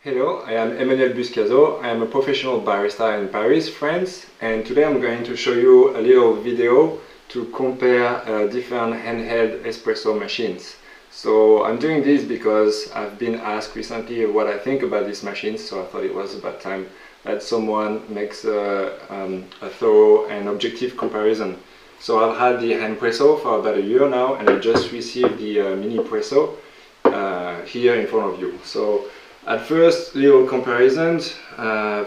Hello, I am Emmanuel Buschiazzo. I am a professional barista in Paris, France, and today I'm going to show you a little video to compare different handheld espresso machines. So I'm doing this because I've been asked recently what I think about these machines, so I thought it was about time that someone makes a thorough and objective comparison. So I've had the Handpresso for about a year now, and I just received the Minipresso here in front of you. So at first, little comparisons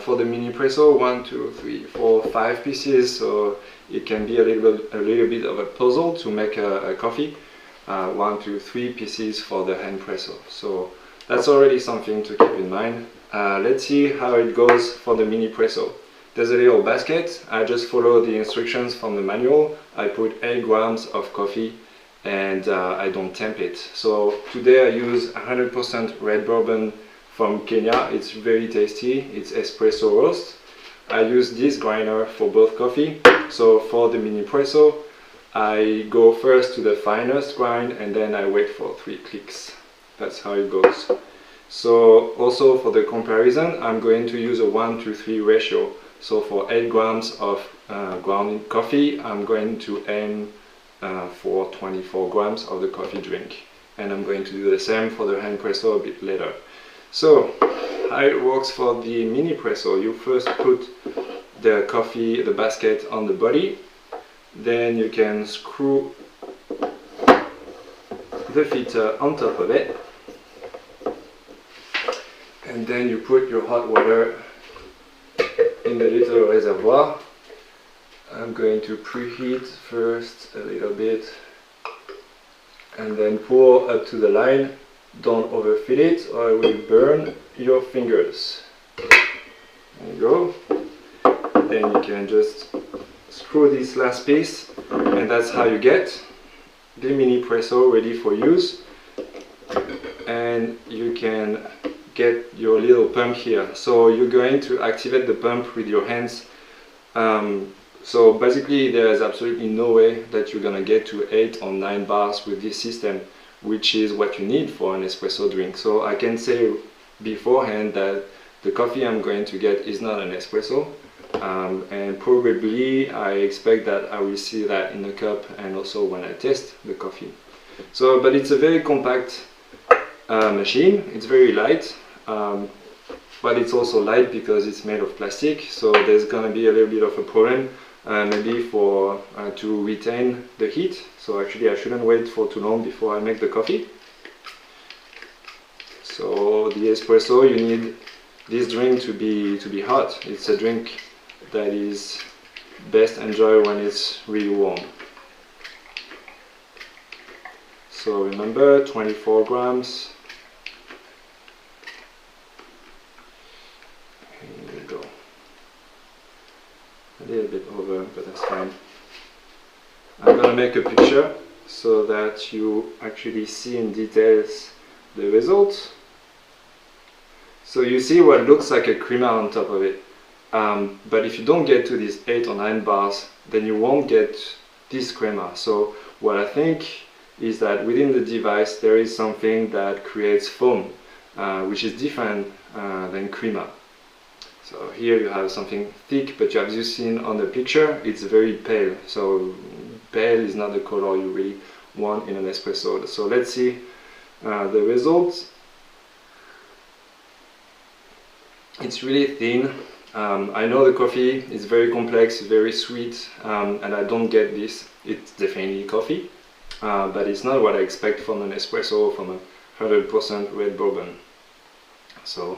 for the Minipresso, 1, 2, 3, 4, 5 pieces, so it can be a little bit of a puzzle to make a coffee. 1, 2, 3 pieces for the Handpresso, so that's already something to keep in mind. Let's see how it goes for the Minipresso. There's a little basket. I just follow the instructions from the manual. I put 8 grams of coffee and I don't temp it. So today I use 100% red bourbon from Kenya. It's very tasty. It's espresso roast. I use this grinder for both coffee. So for the Minipresso, I go first to the finest grind and then I wait for 3 clicks. That's how it goes. So also for the comparison, I'm going to use a 1:3 ratio. So for 8 grams of ground coffee, I'm going to aim for 24 grams of the coffee drink. And I'm going to do the same for the Handpresso a bit later. So, how it works for the Minipresso, you first put the coffee, the basket on the body, then you can screw the filter on top of it, and then you put your hot water in the little reservoir. I'm going to preheat first a little bit, and then pour up to the line. Don't overfill it or it will burn your fingers. There you go. Then you can just screw this last piece, and that's how you get the Minipresso ready for use. And you can get your little pump here. So you're going to activate the pump with your hands. So basically there is absolutely no way that you're gonna get to 8 or 9 bars with this system, which is what you need for an espresso drink. So I can say beforehand that the coffee I'm going to get is not an espresso, and probably I expect that I will see that in the cup and also when I test the coffee. So, but it's a very compact machine. It's very light, but it's also light because it's made of plastic, so there's gonna be a little bit of a problem maybe for to retain the heat. So actually I shouldn't wait for too long before I make the coffee. So the espresso, you need this drink to be hot. It's a drink that is best enjoyed when it's really warm. So remember, 24 grams. Here we go. A little bit over, but that's fine. I'm gonna make a picture so that you actually see in details the results. So you see what looks like a crema on top of it. But if you don't get to these 8 or 9 bars, then you won't get this crema. So what I think is that within the device there is something that creates foam, which is different than crema. So here you have something thick, but as you've seen on the picture, it's very pale. So pale is not the color you really want in an espresso. So let's see the results. It's really thin. I know the coffee is very complex, very sweet, and I don't get this. It's definitely coffee, but it's not what I expect from an espresso from a 100% red bourbon. So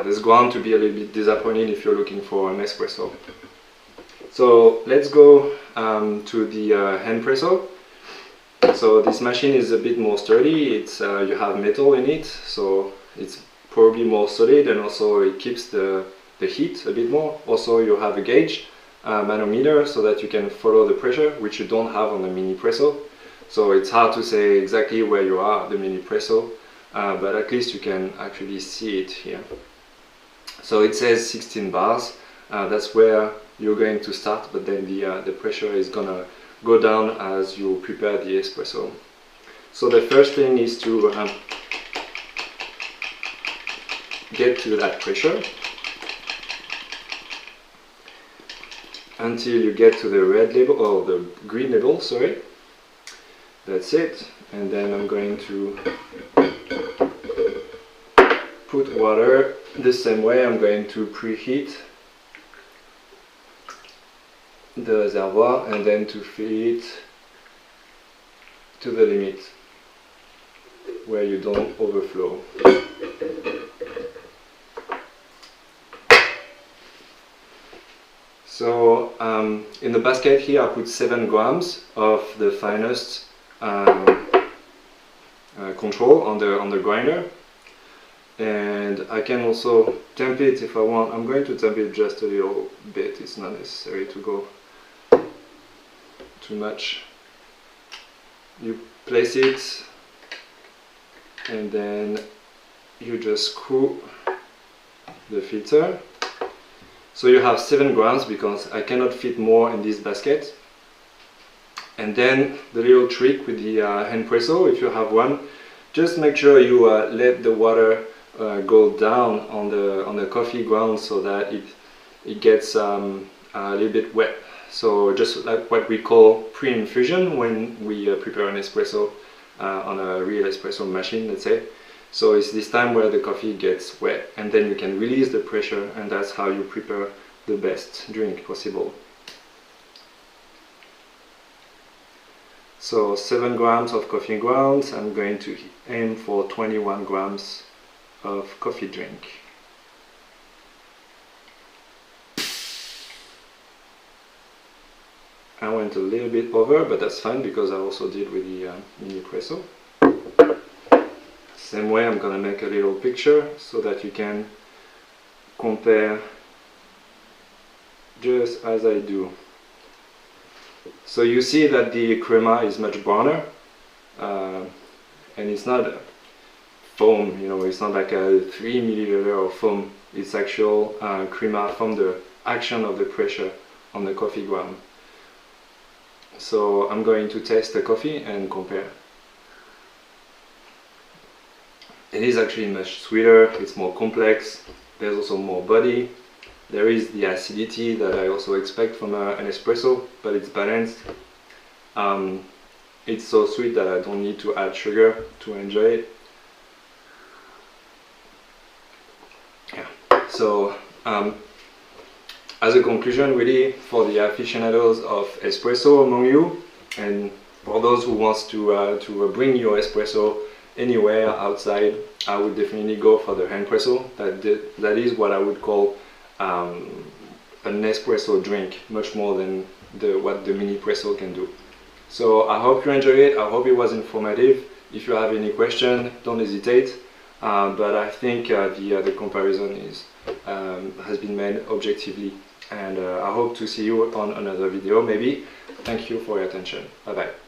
there's going to be a little bit disappointing if you're looking for an espresso. So let's go to the Handpresso. So this machine is a bit more sturdy. It's you have metal in it, so it's probably more solid, and also it keeps the heat a bit more. Also you have a gauge, manometer, so that you can follow the pressure, which you don't have on the Minipresso. So it's hard to say exactly where you are at the Minipresso, but at least you can actually see it here. So it says 16 bars. That's where you're going to start, but then the pressure is gonna go down as you prepare the espresso. So the first thing is to get to that pressure until you get to the red label, or the green label, sorry. That's it. And then I'm going to put water the same way. I'm going to preheat the reservoir and then to fill it to the limit where you don't overflow. So in the basket here I put 7 grams of the finest control on the grinder, and I can also temp it if I want. I'm going to temp it just a little bit, it's not necessary to go too much. You place it and then you just screw the filter. So you have 7 grams because I cannot fit more in this basket. And then the little trick with the Handpresso, if you have one, just make sure you let the water go down on the coffee ground so that it gets a little bit wet. So just like what we call pre-infusion when we prepare an espresso on a real espresso machine, let's say. So it's this time where the coffee gets wet, and then you can release the pressure, and that's how you prepare the best drink possible. So 7 grams of coffee grounds, I'm going to aim for 21 grams of coffee drink. I went a little bit over, but that's fine because I also did with the Minipresso. Same way, I'm gonna make a little picture so that you can compare just as I do. So you see that the crema is much browner, and it's not foam, you know, it's not like a 3 milliliter of foam, it's actual crema from the action of the pressure on the coffee ground. So I'm going to taste the coffee and compare. It is actually much sweeter, it's more complex, there's also more body. There is the acidity that I also expect from an espresso, but it's balanced. It's so sweet that I don't need to add sugar to enjoy it. Yeah. So as a conclusion, really, for the aficionados of espresso among you, and for those who wants to bring your espresso anywhere outside, I would definitely go for the Handpresso. That is what I would call an espresso drink, much more than what the Minipresso can do. So I hope you enjoyed it, I hope it was informative. If you have any question, don't hesitate. But I think the comparison has been made objectively, and I hope to see you on another video maybe. Thank you for your attention. Bye bye.